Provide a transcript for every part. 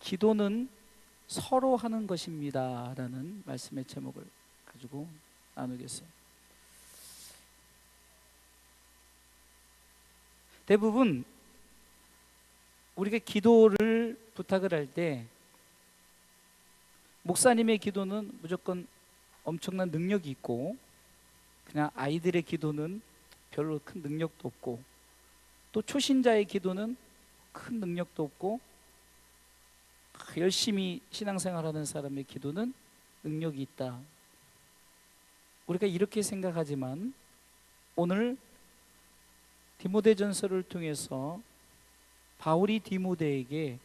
기도는 서로 하는 것입니다 라는 말씀의 제목을 가지고 나누겠어요. 대부분 우리가 기도를 부탁을 할 때 목사님의 기도는 무조건 엄청난 능력이 있고, 그냥 아이들의 기도는 별로 큰 능력도 없고, 또 초신자의 기도는 큰 능력도 없고, 열심히 신앙생활하는 사람의 기도는 능력이 있다. 우리가 이렇게 생각하지만 오늘 디모데전서를 통해서 바울이 디모데에게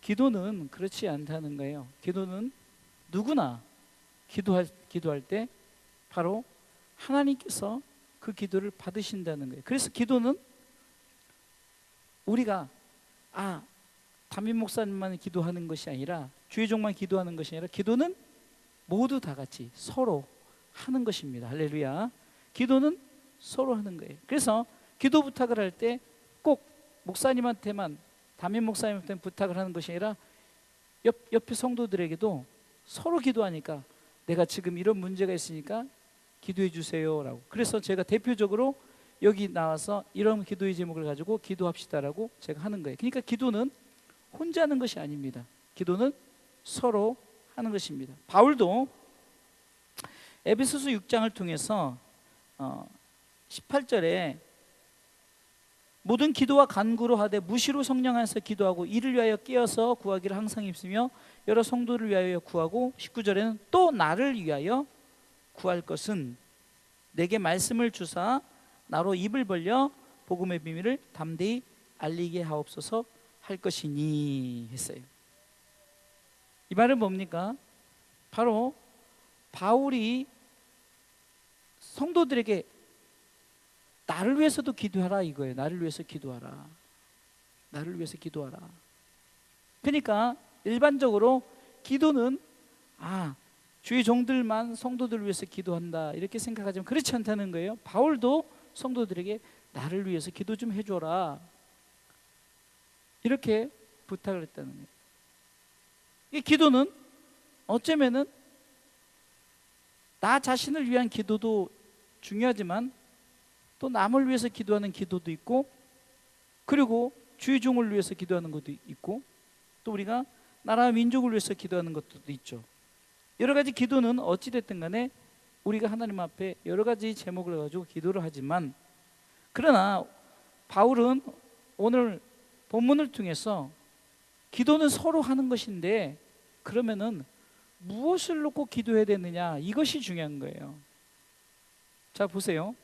기도는 그렇지 않다는 거예요. 기도는 누구나 기도할 때 바로 하나님께서 그 기도를 받으신다는 거예요. 그래서 기도는 우리가 담임 목사님만 기도하는 것이 아니라, 주의 종만 기도하는 것이 아니라, 기도는 모두 다 같이 서로 하는 것입니다. 할렐루야. 기도는 서로 하는 거예요. 그래서 기도 부탁을 할 때 꼭 목사님한테만, 담임 목사님한테 부탁을 하는 것이 아니라 옆에 성도들에게도 서로 기도하니까, 내가 지금 이런 문제가 있으니까 기도해 주세요 라고. 그래서 제가 대표적으로 여기 나와서 이런 기도의 제목을 가지고 기도합시다라고 제가 하는 거예요. 그러니까 기도는 혼자 하는 것이 아닙니다. 기도는 서로 하는 것입니다. 바울도 에베소서 6장을 통해서 18절에 모든 기도와 간구로 하되 무시로 성령 안에서 기도하고 이를 위하여 깨어서 구하기를 항상 힘쓰며 여러 성도를 위하여 구하고, 19절에는 또 나를 위하여 구할 것은 내게 말씀을 주사 나로 입을 벌려 복음의 비밀을 담대히 알리게 하옵소서 할 것이니 했어요. 이 말은 뭡니까? 바로 바울이 성도들에게 나를 위해서도 기도하라 이거예요. 나를 위해서 기도하라. 나를 위해서 기도하라. 그러니까 일반적으로 기도는 주의 종들만 성도들을 위해서 기도한다 이렇게 생각하지만 그렇지 않다는 거예요. 바울도 성도들에게 나를 위해서 기도 좀 해줘라 이렇게 부탁을 했다는 거예요. 이 기도는 어쩌면은 나 자신을 위한 기도도 중요하지만 또 남을 위해서 기도하는 기도도 있고, 그리고 주의 종을 위해서 기도하는 것도 있고, 또 우리가 나라와 민족을 위해서 기도하는 것도 있죠. 여러 가지 기도는 어찌됐든 간에 우리가 하나님 앞에 여러 가지 제목을 가지고 기도를 하지만, 그러나 바울은 오늘 본문을 통해서 기도는 서로 하는 것인데, 그러면은 무엇을 놓고 기도해야 되느냐, 이것이 중요한 거예요. 자 보세요.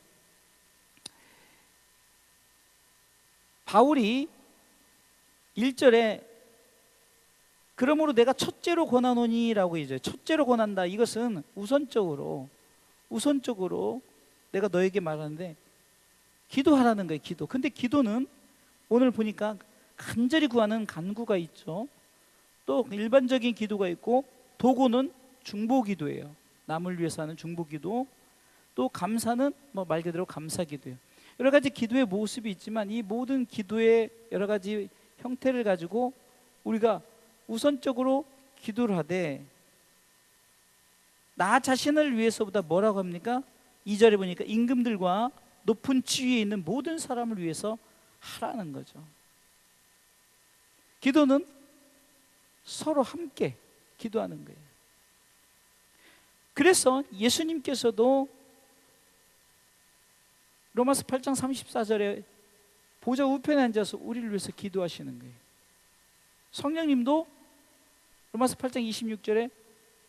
바울이 1절에 그러므로 내가 첫째로 권하노니 라고 이제 첫째로 권한다. 이것은 우선적으로 내가 너에게 말하는데 기도하라는 거예요. 기도. 근데 기도는 오늘 보니까 간절히 구하는 간구가 있죠. 또 일반적인 기도가 있고, 도구는 중보기도예요. 남을 위해서 하는 중보기도. 또 감사는 말 그대로 감사기도예요. 여러 가지 기도의 모습이 있지만 이 모든 기도의 여러 가지 형태를 가지고 우리가 우선적으로 기도를 하되, 나 자신을 위해서보다 뭐라고 합니까? 2절에 보니까 임금들과 높은 지위에 있는 모든 사람을 위해서 하라는 거죠. 기도는 서로 함께 기도하는 거예요. 그래서 예수님께서도 로마서 8장 34절에 보좌 우편에 앉아서 우리를 위해서 기도하시는 거예요. 성령님도 로마서 8장 26절에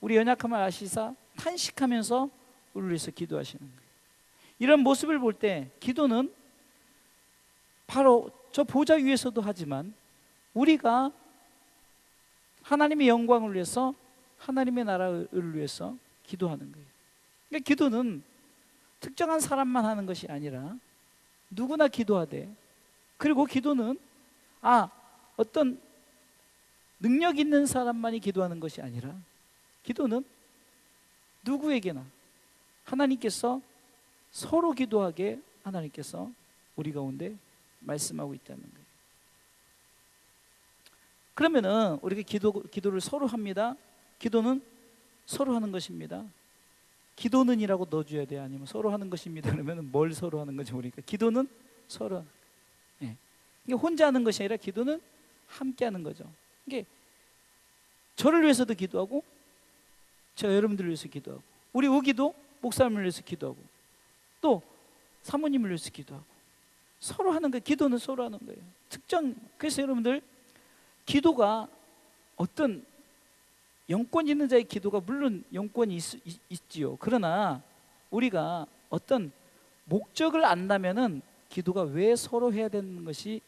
우리 연약함을 아시사 탄식하면서 우리를 위해서 기도하시는 거예요. 이런 모습을 볼 때 기도는 바로 저 보좌 위에서도 하지만 우리가 하나님의 영광을 위해서, 하나님의 나라를 위해서 기도하는 거예요. 그러니까 기도는 특정한 사람만 하는 것이 아니라 누구나 기도하되, 그리고 기도는 어떤 능력 있는 사람만이 기도하는 것이 아니라 기도는 누구에게나 하나님께서 서로 기도하게 하나님께서 우리 가운데 말씀하고 있다는 거예요. 그러면은 우리가 기도를 서로 합니다. 기도는 서로 하는 것입니다. 기도는이라고 넣어줘야 돼요. 아니면 서로 하는 것입니다. 그러면 뭘 서로 하는 거죠? 우리가 기도는 서로. 예. 이게 혼자 하는 것이 아니라 기도는 함께 하는 거죠. 이게 저를 위해서도 기도하고, 제가 여러분들을 위해서 기도하고, 우리 우기도 목사님을 위해서 기도하고, 또 사모님을 위해서 기도하고, 서로 하는 거예요. 기도는 서로 하는 거예요. 그래서 여러분들, 기도가 어떤 영권 있는 자의 기도가 물론 영권이 있지요. 그러나 우리가 어떤 목적을 안다면은 기도가 왜 서로 해야 되는 것이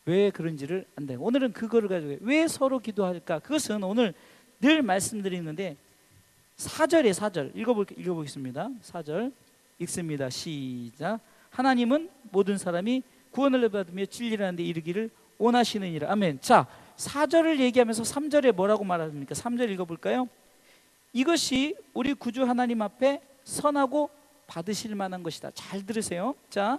왜 그런지를 안다. 오늘은 그거를 가지고 왜 서로 기도할까? 그것은 오늘 늘 말씀드리는데 4절 읽어보겠습니다. 4절 읽습니다. 시작. 하나님은 모든 사람이 구원을 받으며 진리를 하는 데 이르기를 원하시느니라. 아멘. 자, 4절을 얘기하면서 3절에 뭐라고 말합니까? 3절 읽어볼까요? 이것이 우리 구주 하나님 앞에 선하고 받으실 만한 것이다. 잘 들으세요. 자,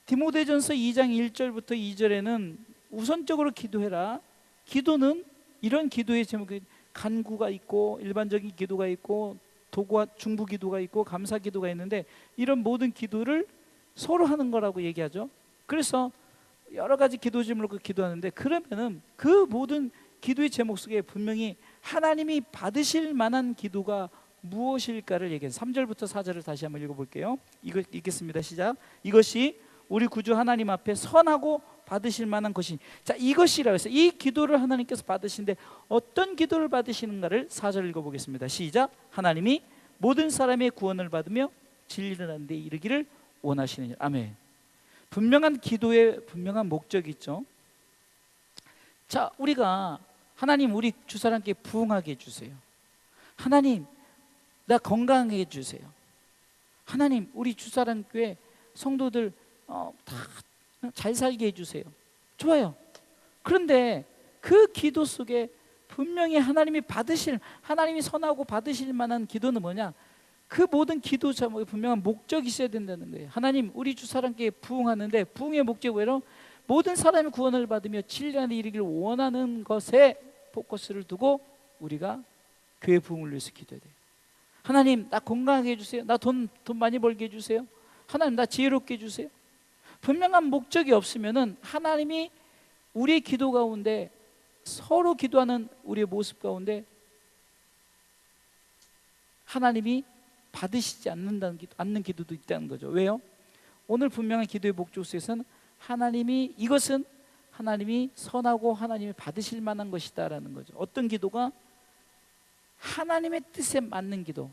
디모데전서 2장 1절부터 2절에는 우선적으로 기도해라. 기도는 이런 기도의 제목이 간구가 있고 일반적인 기도가 있고 도구와 중부 기도가 있고 감사 기도가 있는데, 이런 모든 기도를 서로 하는 거라고 얘기하죠. 그래서 여러 가지 기도 제목을 기도하는데, 그러면은 그 모든 기도의 제목 속에 분명히 하나님이 받으실 만한 기도가 무엇일까를 얘기해요. 3절부터 4절을 다시 한번 읽어볼게요. 이거 읽겠습니다. 시작. 이것이 우리 구주 하나님 앞에 선하고 받으실 만한 것이. 자, 이것이라고 해서 이 기도를 하나님께서 받으시는데 어떤 기도를 받으시는가를 4절 읽어보겠습니다. 시작. 하나님이 모든 사람의 구원을 받으며 진리를 하는 데 이르기를 원하시느니라. 아멘. 분명한 기도에 분명한 목적이 있죠. 자, 우리가 하나님 우리 주사람께 부흥하게 해주세요. 하나님 나 건강하게 해주세요. 하나님 우리 주사람 교회 성도들 다 잘 살게 해주세요. 좋아요. 그런데 그 기도 속에 분명히 하나님이 선하고 받으실 만한 기도는 뭐냐? 그 모든 기도 제목에 분명한 목적이 있어야 된다는 거예요. 하나님 우리 주사람께 부흥하는데 부흥의 목적이 뭐예요? 모든 사람이 구원을 받으며 진리 안에 이르기를 원하는 것에 포커스를 두고 우리가 교회 부흥을 위해서 기도해야 돼요. 하나님 나 건강하게 해주세요. 나 돈 많이 벌게 해주세요. 하나님 나 지혜롭게 해주세요. 분명한 목적이 없으면은 하나님이 우리의 기도 가운데, 서로 기도하는 우리의 모습 가운데 하나님이 받으시지 않는 기도도 있다는 거죠. 왜요? 오늘 분명한 기도의 목적 속에서는 이것은 하나님이 선하고 하나님이 받으실 만한 것이다라는 거죠. 어떤 기도가 하나님의 뜻에 맞는 기도.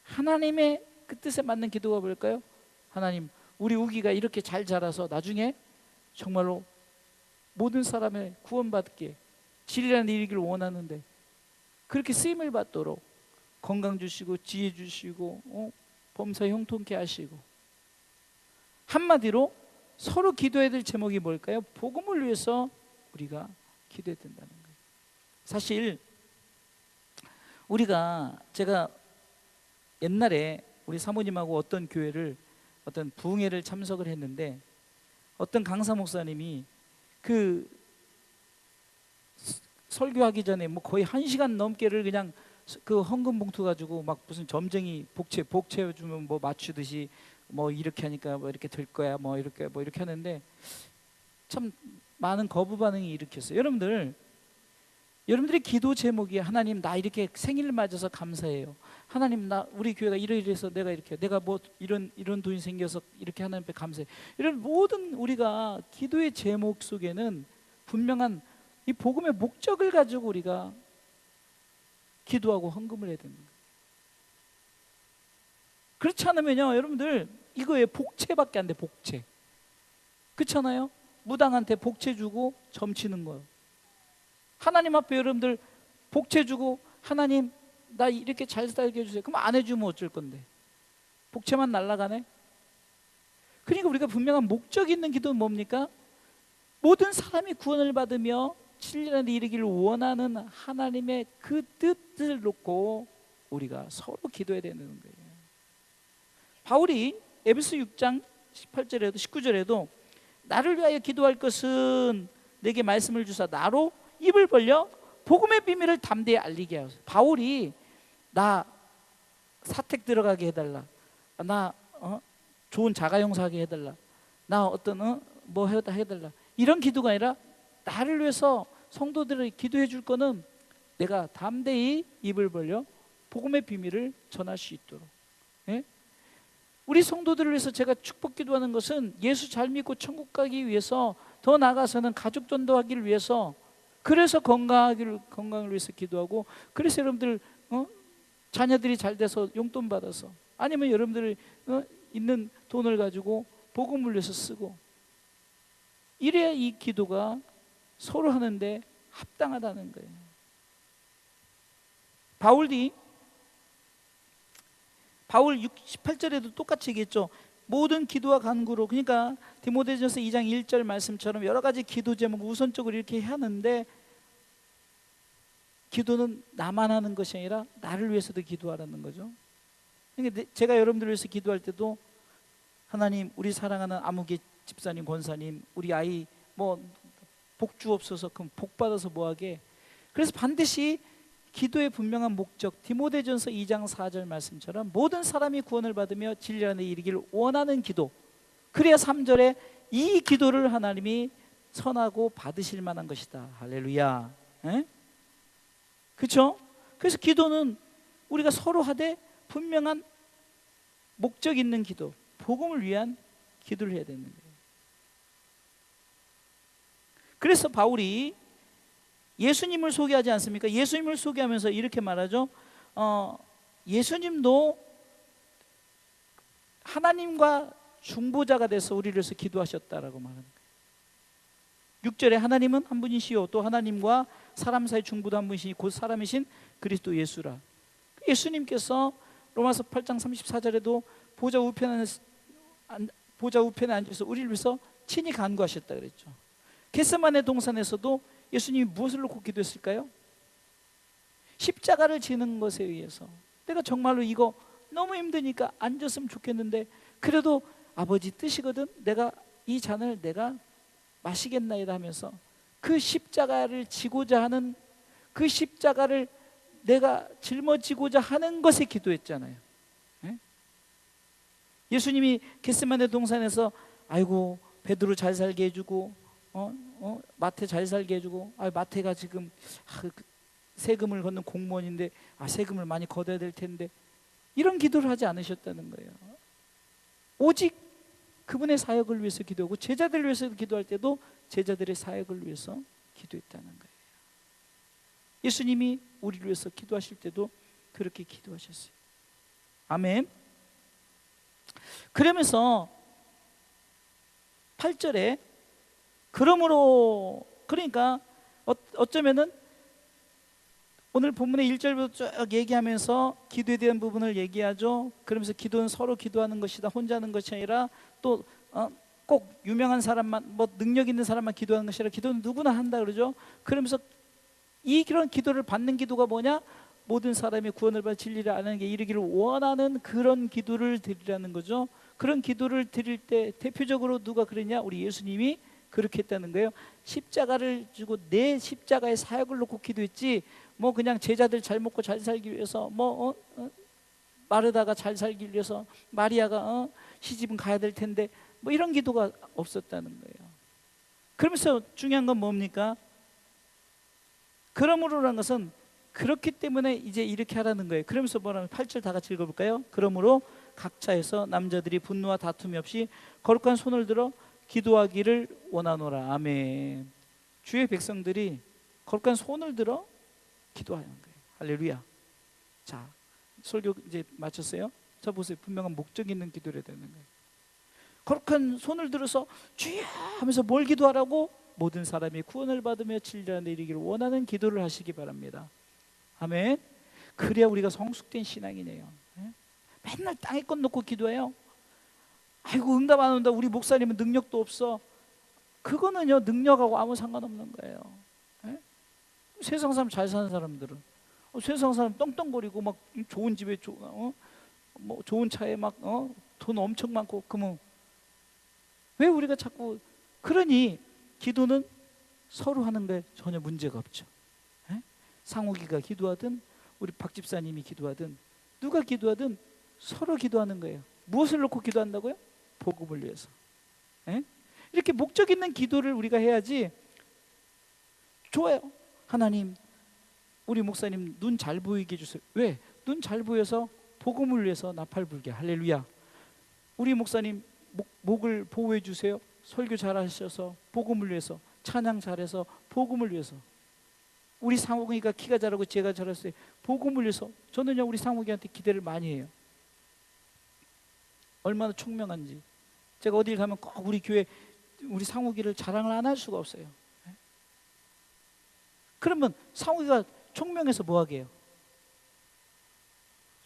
하나님의 그 뜻에 맞는 기도가 뭘까요? 하나님 우리 우기가 이렇게 잘 자라서 나중에 정말로 모든 사람의 구원받게 진리라는 이르기를 원하는데 그렇게 쓰임을 받도록 건강 주시고 지혜 주시고 범사 형통케 하시고. 한마디로 서로 기도해야 될 제목이 뭘까요? 복음을 위해서 우리가 기도해야 된다는 거예요. 사실 제가 옛날에 우리 사모님하고 어떤 부흥회를 참석을 했는데, 어떤 강사 목사님이 그 설교하기 전에 뭐 거의 1시간 넘게를 그냥 그 헌금 봉투 가지고 막 무슨 점쟁이 복채 주면 뭐 맞추듯이 뭐 이렇게 하니까 뭐 이렇게 될 거야 뭐 이렇게 하는데 참 많은 거부 반응이 일으켰어요. 여러분들의 기도 제목이 하나님 나 이렇게 생일 맞아서 감사해요. 하나님 나 우리 교회가 이러이러해서 내가 뭐 이런 돈이 생겨서 이렇게 하나님 앞에 감사해. 이런 모든 우리가 기도의 제목 속에는 분명한 이 복음의 목적을 가지고 우리가 기도하고 헌금을 해야 되는 거예요. 그렇지 않으면요 여러분들 이거에 복채밖에 안 돼. 복채. 그렇잖아요. 무당한테 복채 주고 점치는 거예요. 하나님 앞에 여러분들 복채 주고 하나님 나 이렇게 잘 살게 해주세요. 그럼 안 해주면 어쩔 건데? 복채만 날아가네? 그러니까 우리가 분명한 목적이 있는 기도는 뭡니까? 모든 사람이 구원을 받으며 진리라는 데 이르기를 원하는 하나님의 그 뜻을 놓고 우리가 서로 기도해야 되는 거예요. 바울이 에베소 6장 18절에도 19절에도 나를 위하여 기도할 것은 내게 말씀을 주사 나로 입을 벌려 복음의 비밀을 담대히 알리게 하소서. 바울이 나 사택 들어가게 해달라, 나 좋은 자가용사하게 해달라, 나 어떤 뭐 해달라, 이런 기도가 아니라 나를 위해서 성도들을 기도해 줄 거는 내가 담대히 입을 벌려 복음의 비밀을 전할 수 있도록. 예? 우리 성도들을 위해서 제가 축복 기도하는 것은 예수 잘 믿고 천국 가기 위해서, 더 나아가서는 가족 전도하기를 위해서, 그래서 건강을 위해서 기도하고, 그래서 여러분들 자녀들이 잘 돼서 용돈 받아서, 아니면 여러분들이 있는 돈을 가지고 복음을 위해서 쓰고, 이래야 이 기도가 서로 하는데 합당하다는 거예요. 바울 18절에도 똑같이 얘기했죠. 모든 기도와 간구로. 그러니까 디모데전서 2장 1절 말씀처럼 여러 가지 기도 제목 우선적으로 이렇게 하는데, 기도는 나만 하는 것이 아니라 나를 위해서도 기도하라는 거죠. 그러니까 제가 여러분들을 위해서 기도할 때도, 하나님, 우리 사랑하는 아무개 집사님, 권사님, 우리 아이 뭐 복 주옵소서. 그럼 복 받아서 뭐하게. 그래서 반드시 기도의 분명한 목적, 디모데전서 2장 4절 말씀처럼 모든 사람이 구원을 받으며 진리 안에 이르기를 원하는 기도. 그래야 3절에 이 기도를 하나님이 선하고 받으실 만한 것이다. 할렐루야. 그렇죠? 그래서 기도는 우리가 서로 하되 분명한 목적 있는 기도, 복음을 위한 기도를 해야 되는 거예요. 그래서 바울이 예수님을 소개하지 않습니까? 예수님을 소개하면서 이렇게 말하죠. 예수님도 하나님과 중보자가 돼서 우리를 위해서 기도하셨다라고 말하는 거예요. 6절에 하나님은 한 분이시요 또 하나님과 사람 사이 중보도 한 분이시니 곧 사람이신 그리스도 예수라. 예수님께서 로마서 8장 34절에도 보좌 우편에 앉아서 우리를 위해서 친히 간구하셨다 그랬죠. 겟세마네 동산에서도 예수님이 무엇을 놓고 기도했을까요? 십자가를 지는 것에 의해서. 내가 정말로 이거 너무 힘드니까 안 졌으면 좋겠는데, 그래도 아버지 뜻이거든, 내가 이 잔을 내가 마시겠나이다 하면서 그 십자가를 지고자 하는, 그 십자가를 내가 짊어지고자 하는 것에 기도했잖아요. 예수님이 겟세마네 동산에서 아이고 베드로 잘 살게 해주고 마태 잘 살게 해주고, 마태가 지금 세금을 걷는 공무원인데 세금을 많이 걷어야 될 텐데, 이런 기도를 하지 않으셨다는 거예요. 오직 그분의 사역을 위해서 기도하고, 제자들을 위해서 기도할 때도 제자들의 사역을 위해서 기도했다는 거예요. 예수님이 우리를 위해서 기도하실 때도 그렇게 기도하셨어요. 아멘. 그러면서 8절에 그러므로, 그러니까 어쩌면은 오늘 본문의 1절부터 쭉 얘기하면서 기도에 대한 부분을 얘기하죠. 그러면서 기도는 서로 기도하는 것이다, 혼자 하는 것이 아니라 또 꼭 유명한 사람만, 뭐 능력 있는 사람만 기도하는 것이 아니라 기도는 누구나 한다 그러죠. 그러면서 그런 기도를 받는 기도가 뭐냐? 모든 사람이 구원을 받아 진리를 아는 게 이르기를 원하는 그런 기도를 드리라는 거죠. 그런 기도를 드릴 때 대표적으로 누가 그랬냐? 우리 예수님이 그렇게 했다는 거예요. 십자가를 주고 내 십자가의 사역을 놓고 기도했지, 뭐 그냥 제자들 잘 먹고 잘 살기 위해서, 마르다가 잘 살기 위해서, 마리아가 시집은 가야 될 텐데, 뭐 이런 기도가 없었다는 거예요. 그러면서 중요한 건 뭡니까? 그러므로라는 것은 그렇기 때문에 이제 이렇게 하라는 거예요. 그러면서 뭐라면 8절 다 같이 읽어볼까요? 그러므로 각자에서 남자들이 분노와 다툼이 없이 거룩한 손을 들어 기도하기를 원하노라. 아멘. 주의 백성들이 거룩한 손을 들어 기도하는 거예요. 할렐루야. 자, 설교 이제 마쳤어요. 자, 보세요. 분명한 목적 있는 기도를 해야 되는 거예요. 거룩한 손을 들어서 주여 하면서 뭘 기도하라고? 모든 사람이 구원을 받으며 진리 안에 이르기를 원하는 기도를 하시기 바랍니다. 아멘. 그래야 우리가 성숙된 신앙이네요. 맨날 땅에 것 놓고 기도해요. 아이고 응답 안 온다, 우리 목사님은 능력도 없어. 그거는요, 능력하고 아무 상관없는 거예요. 세상 사람 잘 사는 사람들은 세상 사람 떵떵거리고 막 좋은 집에 뭐 좋은 차에 막 돈 엄청 많고, 그러면 왜 우리가 자꾸, 그러니 기도는 서로 하는 게 전혀 문제가 없죠. 예? 상욱이가 기도하든 우리 박 집사님이 기도하든 누가 기도하든 서로 기도하는 거예요. 무엇을 놓고 기도한다고요? 복음을 위해서. 예? 이렇게 목적 있는 기도를 우리가 해야지. 좋아요. 하나님, 우리 목사님 눈 잘 보이게 해주세요. 왜? 눈 잘 보여서 복음을 위해서 나팔불게. 할렐루야. 우리 목사님 목을 보호해 주세요. 설교 잘하셔서 복음을 위해서, 찬양 잘해서 복음을 위해서. 우리 상욱이가 키가 자라고 제가 자랐어요. 복음을 위해서. 저는요 우리 상욱이한테 기대를 많이 해요. 얼마나 총명한지. 제가 어딜 가면 꼭 우리 교회 우리 상욱이를 자랑을 안 할 수가 없어요. 그러면 상욱이가 총명해서 뭐 하게요?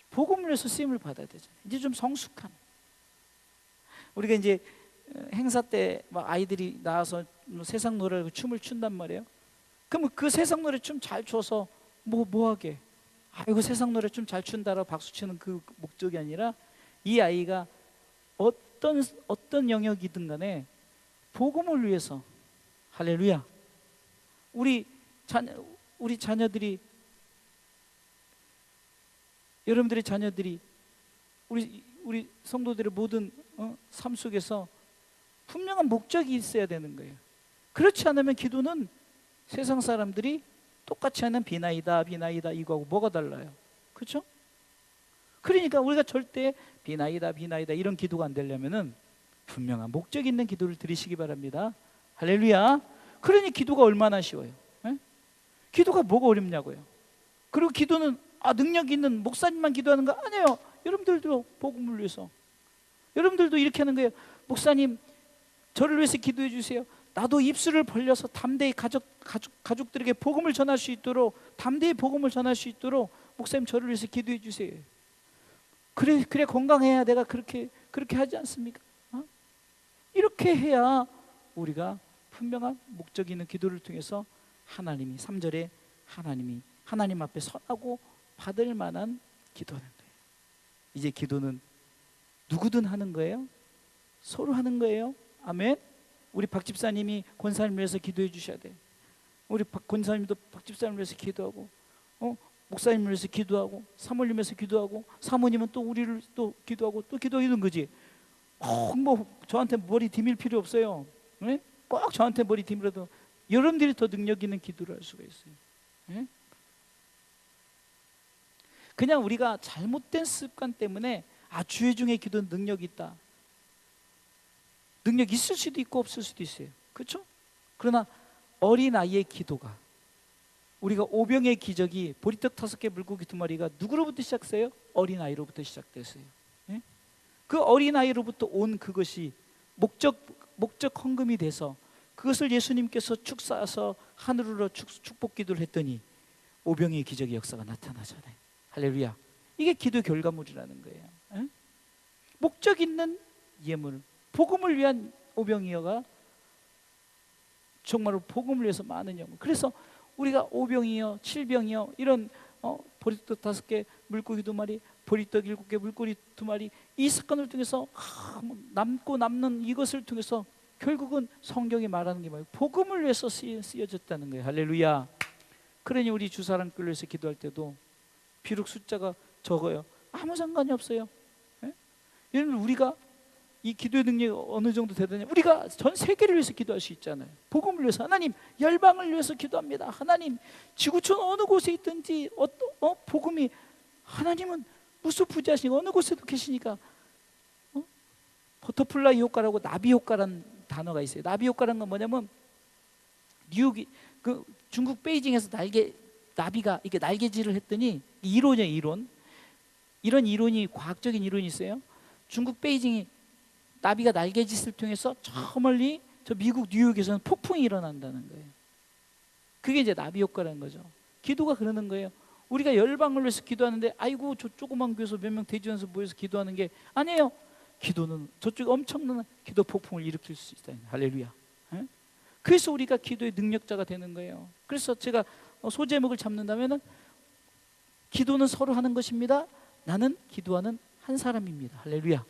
복음을 위해서 쓰임을 받아야 되잖아요. 이제 좀 성숙한. 우리가 이제 행사 때 막 아이들이 나와서 세상 노래를 춤을 춘단 말이에요. 그러면 그 세상 노래 춤 잘 춰서 뭐 하게? 아이고 세상 노래 춤 잘 춘다라고 박수 치는 그 목적이 아니라 이 아이가 어떤 영역이든 간에 복음을 위해서. 할렐루야. 우리 자녀들이, 여러분들의 자녀들이 우리 성도들의 모든 삶 속에서 분명한 목적이 있어야 되는 거예요. 그렇지 않으면 기도는 세상 사람들이 똑같이 하는 비나이다 이거하고 뭐가 달라요? 그렇죠? 그러니까 우리가 절대 비나이다 이런 기도가 안 되려면은 분명한 목적 있는 기도를 드리시기 바랍니다. 할렐루야. 그러니 기도가 얼마나 쉬워요. 에? 기도가 뭐가 어렵냐고요. 그리고 기도는 능력 있는 목사님만 기도하는 거 아니에요. 여러분들도 복음을 위해서. 여러분들도 이렇게 하는 거예요. 목사님 저를 위해서 기도해 주세요. 나도 입술을 벌려서 담대히 가족들에게 복음을 전할 수 있도록, 담대히 복음을 전할 수 있도록 목사님 저를 위해서 기도해 주세요. 그래 건강해야 내가 그렇게 하지 않습니까? 이렇게 해야 우리가 분명한 목적 있는 기도를 통해서 하나님이 3절에 하나님 앞에 선하고 받을 만한 기도하는 거예요. 이제 기도는 누구든 하는 거예요. 서로 하는 거예요. 아멘. 우리 박 집사님이 권사님을 위해서 기도해 주셔야 돼요. 우리 권사님도 박 집사님을 위해서 기도하고, 목사님을 위해서 기도하고, 사모님을 위해서 기도하고, 사모님은 또 우리를 또 기도하고 또 기도하는 거지. 뭐 저한테 머리 디밀 필요 없어요. 네? 꼭 저한테 머리 디밀어도 여러분들이 더 능력 있는 기도를 할 수가 있어요. 네? 그냥 우리가 잘못된 습관 때문에 주의 중에 기도는 능력이 있다. 능력 있을 수도 있고 없을 수도 있어요. 그렇죠? 그러나 어린아이의 기도가, 우리가 오병의 기적이 보리떡 5개 물고기 2마리가 누구로부터 시작했어요? 어린아이로부터 시작됐어요. 예? 그 어린아이로부터 온 그것이 목적 헌금이 돼서 그것을 예수님께서 축사해서 하늘으로 축복 기도를 했더니 오병의 기적의 역사가 나타나잖아요. 할렐루야. 이게 기도 결과물이라는 거예요. 예? 목적 있는 예물, 복음을 위한 오병이어가 정말로 복음을 위해서 많은 영혼. 그래서 우리가 오병이어, 7병이어 이런 보리떡 5개, 물고기 2마리, 보리떡 7개, 물고기 2마리, 이 사건을 통해서 남고 남는 이것을 통해서 결국은 성경이 말하는 게 뭐예요? 복음을 위해서 쓰여졌다는 거예요. 할렐루야. 그러니 우리 주사랑교를 위해서 기도할 때도 비록 숫자가 적어요. 아무 상관이 없어요. 여러분 우리가 이 기도의 능력이 어느 정도 되느냐, 우리가 전 세계를 위해서 기도할 수 있잖아요. 복음을 위해서. 하나님 열방을 위해서 기도합니다. 하나님 지구촌 어느 곳에 있든지 복음이, 하나님은 무소부지하시니까 어느 곳에도 계시니까. 버터플라이 효과라고 나비 효과라는 단어가 있어요. 나비 효과라는 건 뭐냐면 뉴욕이 중국 베이징에서 나비가 이렇게 날개질을 했더니, 이론이에요. 이런 이론이, 과학적인 이론이 있어요. 중국 베이징이 나비가 날개짓을 통해서 저 멀리 저 미국 뉴욕에서는 폭풍이 일어난다는 거예요. 그게 이제 나비 효과라는 거죠. 기도가 그러는 거예요. 우리가 열방을 위해서 기도하는데 아이고 저 조그만 교회에서 몇 명 대지연서 모여서 기도하는 게 아니에요. 기도는 저쪽에 엄청난 기도 폭풍을 일으킬 수 있다. 할렐루야. 그래서 우리가 기도의 능력자가 되는 거예요. 그래서 제가 소제목을 잡는다면은 기도는 서로 하는 것입니다. 나는 기도하는 한 사람입니다. 할렐루야.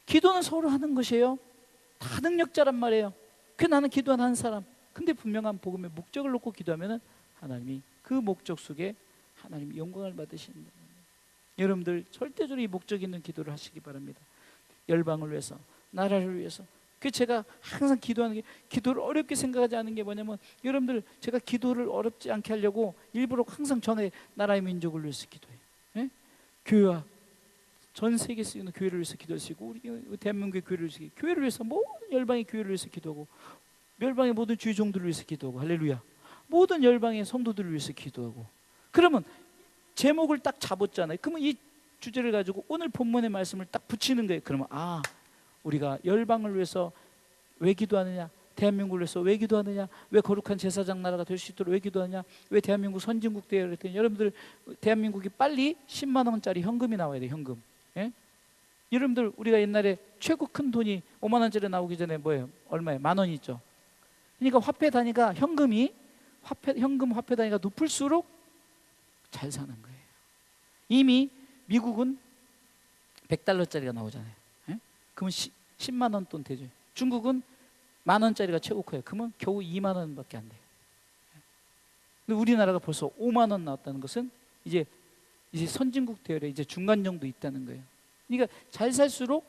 기도는 서로 하는 것이에요. 다 능력자란 말이에요. 그 나는 기도하는 한 사람. 근데 분명한 복음의 목적을 놓고 기도하면은 하나님이 그 목적 속에 하나님이 영광을 받으신다. 여러분들 절대적으로 이 목적 있는 기도를 하시기 바랍니다. 열방을 위해서, 나라를 위해서. 그 제가 항상 기도하는 게, 기도를 어렵게 생각하지 않는 게 뭐냐면, 여러분들 제가 기도를 어렵지 않게 하려고 일부러 항상 전에 나라의 민족을 위해서 기도해요. 예? 교회와 전 세계에 있는 교회를 위해서 기도할 수 있고, 우리 대한민국의 교회를 위해서, 교회를 위해서, 모든 열방의 교회를 위해서 기도하고, 열방의 모든 주의 종들을 위해서 기도하고, 할렐루야. 모든 열방의 성도들을 위해서 기도하고. 그러면 제목을 딱 잡았잖아요. 그러면 이 주제를 가지고 오늘 본문의 말씀을 딱 붙이는 거예요. 그러면 우리가 열방을 위해서 왜 기도하느냐, 대한민국을 위해서 왜 기도하느냐, 왜 거룩한 제사장 나라가 될 수 있도록 왜 기도하냐, 왜 대한민국 선진국 되어야 했더니, 여러분들 대한민국이 빨리 10만 원짜리 현금이 나와야 돼요. 현금. 예? 여러분들 우리가 옛날에 최고 큰 돈이 5만 원짜리 나오기 전에 뭐예요? 얼마예요? 10,000원 있죠. 그러니까 화폐 단위가 현금 화폐 단위가 높을수록 잘 사는 거예요. 이미 미국은 100달러짜리가 나오잖아요. 예? 그러면 10만 원 돈 되죠. 중국은 10,000원짜리가 최고 커요. 그러면 겨우 2만 원밖에 안 돼요. 근데 우리나라가 벌써 5만 원 나왔다는 것은 이제 선진국 대열에 이제 중간 정도 있다는 거예요. 그러니까 잘 살수록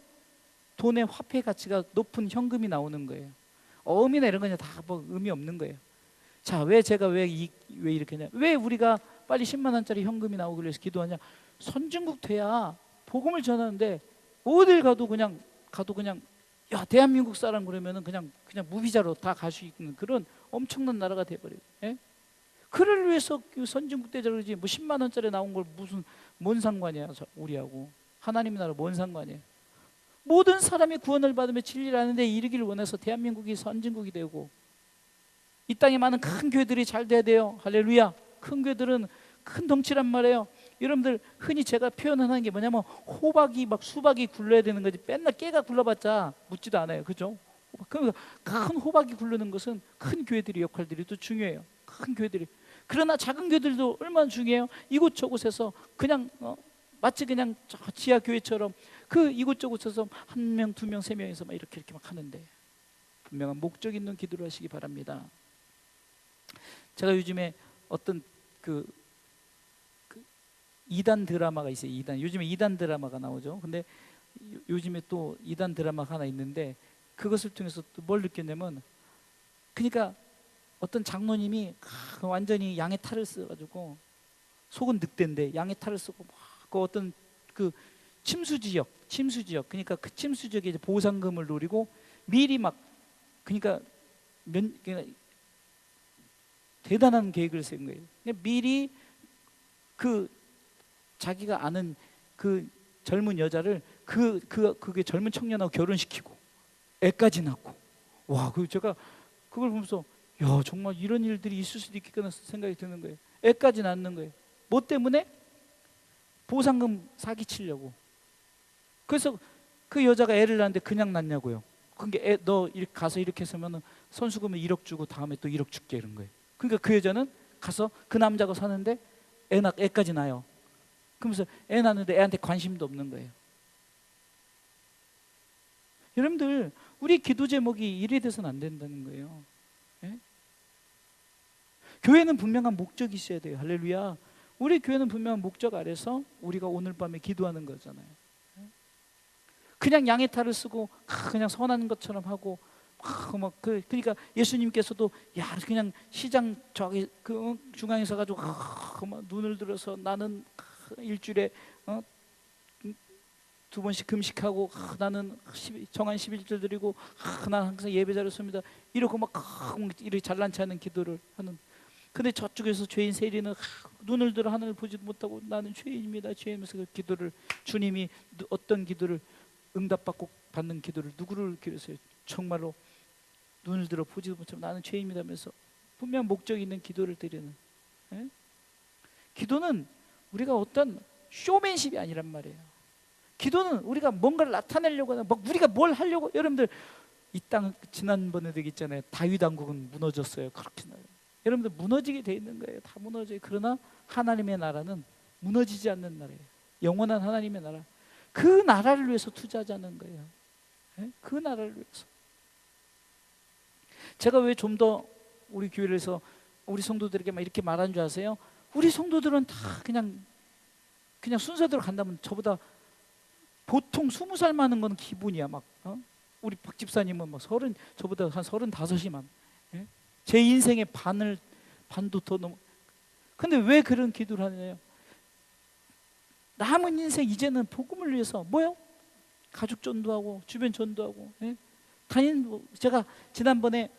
돈의 화폐 가치가 높은 현금이 나오는 거예요. 어음이나 이런 거는 다 뭐 의미 없는 거예요. 자, 왜 제가 왜 이렇게 하냐? 왜 우리가 빨리 10만 원짜리 현금이 나오기 위해서 기도하냐? 선진국 돼야 복음을 전하는데, 어딜 가도 그냥 야, 대한민국 사람 그러면은 그냥 무비자로 다 갈 수 있는 그런 엄청난 나라가 돼버려요. 예? 그를 위해서 그 선진국 때 저러지, 뭐 10만 원짜리 나온 걸 뭔 상관이야, 우리하고 하나님 나라 뭔 상관이에요? 모든 사람이 구원을 받으며 진리를 아는데 이르기를 원해서 대한민국이 선진국이 되고, 이 땅에 많은 큰 교회들이 잘 돼야 돼요. 할렐루야. 큰 교회들은 큰 덩치란 말이에요. 여러분들 흔히 제가 표현하는 게 뭐냐면, 호박이 막 수박이 굴러야 되는 거지, 맨날 깨가 굴러봤자 묻지도 않아요. 그죠? 그러니까 큰 호박이 굴르는 것은 큰 교회들의 역할들이 또 중요해요. 큰 교회들이. 그러나 작은 교회들도 얼마나 중요해요. 이곳저곳에서 그냥 마치 그냥 지하 교회처럼 그 이곳저곳에서 1명, 2명, 3명에서 막 이렇게 막 하는데, 분명한 목적 있는 기도를 하시기 바랍니다. 제가 요즘에 어떤 그 이단 드라마가 있어요. 요즘에 이단 드라마가 나오죠. 근데 요즘에 또 이단 드라마가 하나 있는데, 그것을 통해서 또 뭘 느꼈냐면, 그러니까 어떤 장로님이 완전히 양의 탈을 써가지고, 속은 늑대인데 양의 탈을 쓰고 막 그 어떤 그 침수 지역, 그러니까 그 침수 지역에 이제 보상금을 노리고 미리 막, 그러니까 대단한 계획을 세운 거예요. 그러니까 미리 그 자기가 아는 그 젊은 여자를 그게 젊은 청년하고 결혼시키고 애까지 낳고, 와, 그 제가 그걸 보면서, 야, 정말 이런 일들이 있을 수도 있겠구나 생각이 드는 거예요. 애까지 낳는 거예요. 뭐 때문에? 보상금 사기치려고. 그래서 그 여자가 애를 낳는데 그냥 낳냐고요. 그게 너 가서 이렇게 했으면 선수금을 1억 주고 다음에 또 1억 줄게, 이런 거예요. 그러니까 그 여자는 가서 그 남자가 사는데 애까지 낳아요. 그러면서 애 낳는데 애한테 관심도 없는 거예요. 여러분들, 우리 기도 제목이 이래 돼서는 안 된다는 거예요. 예? 교회는 분명한 목적이 있어야 돼요. 할렐루야. 우리 교회는 분명한 목적 아래서 우리가 오늘 밤에 기도하는 거잖아요. 그냥 양의 탈을 쓰고 그냥 선한 것처럼 하고 그러니까 예수님께서도, 야, 그냥 시장 저기 그 중앙에 서 가지고 막 눈을 들어서 나는 일주일에 2번씩 금식하고 나는 정한 11절 드리고 난 항상 예배자를 씁니다, 이러고 막 이렇게 잘난 체 하는 기도를 하는. 근데 저쪽에서 죄인 세리는 눈을 들어 하늘을 보지도 못하고 나는 죄인입니다, 죄인이면서 그 기도를, 주님이 어떤 기도를 응답받고 받는 기도를 누구를 기도했어요? 정말로 눈을 들어 보지도 못하고 나는 죄인입니다 하면서 분명 목적 있는 기도를 드리는. 예? 기도는 우리가 어떤 쇼맨십이 아니란 말이에요. 기도는 우리가 뭔가를 나타내려고 하는, 막 우리가 뭘 하려고. 여러분들, 이 땅 지난번에도 있잖아요. 다윗 왕국은 무너졌어요. 그렇게 여러분들 무너지게 돼 있는 거예요. 다 무너져요. 그러나 하나님의 나라는 무너지지 않는 나라예요. 영원한 하나님의 나라. 그 나라를 위해서 투자하자는 거예요. 예? 그 나라를 위해서. 제가 왜 좀 더 우리 교회에서 우리 성도들에게 막 이렇게 말하는 줄 아세요? 우리 성도들은 다 그냥 순서대로 간다면 저보다 보통 20살 많은 건 기본이야. 막 우리 박 집사님은 막 저보다 한 35이만. 예? 제 인생의 반도 더 넘어. 근데 왜 그런 기도를 하느냐요? 남은 인생 이제는 복음을 위해서 뭐요? 가족 전도하고 주변 전도하고. 예? 제가 지난번에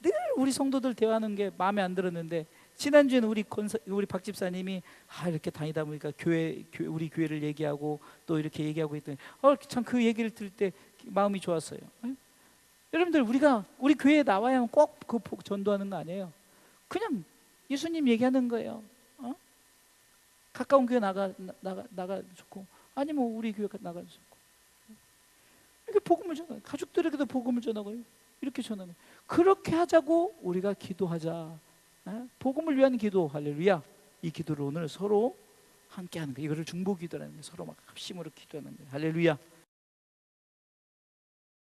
늘 우리 성도들 대화하는 게 마음에 안 들었는데, 지난주에는 우리 박 집사님이 이렇게 다니다 보니까 우리 교회를 얘기하고 또 이렇게 얘기하고 있더니 참 그 얘기를 들을 때 마음이 좋았어요. 예? 여러분들 우리 교회에 나와야 꼭 그 전도하는 거 아니에요. 그냥 예수님 얘기하는 거예요. 가까운 교회 나가 좋고, 아니면 우리 교회 나가 좋고, 이렇게 복음을 전하고 가족들에게도 복음을 전하고 이렇게 전하는, 그렇게 하자고 우리가 기도하자. 복음을 위한 기도, 할렐루야. 이 기도를 오늘 서로 함께 하는 거예요. 이거를 중보 기도라는 거예요. 서로 막 합심으로 기도하는 거예요. 할렐루야.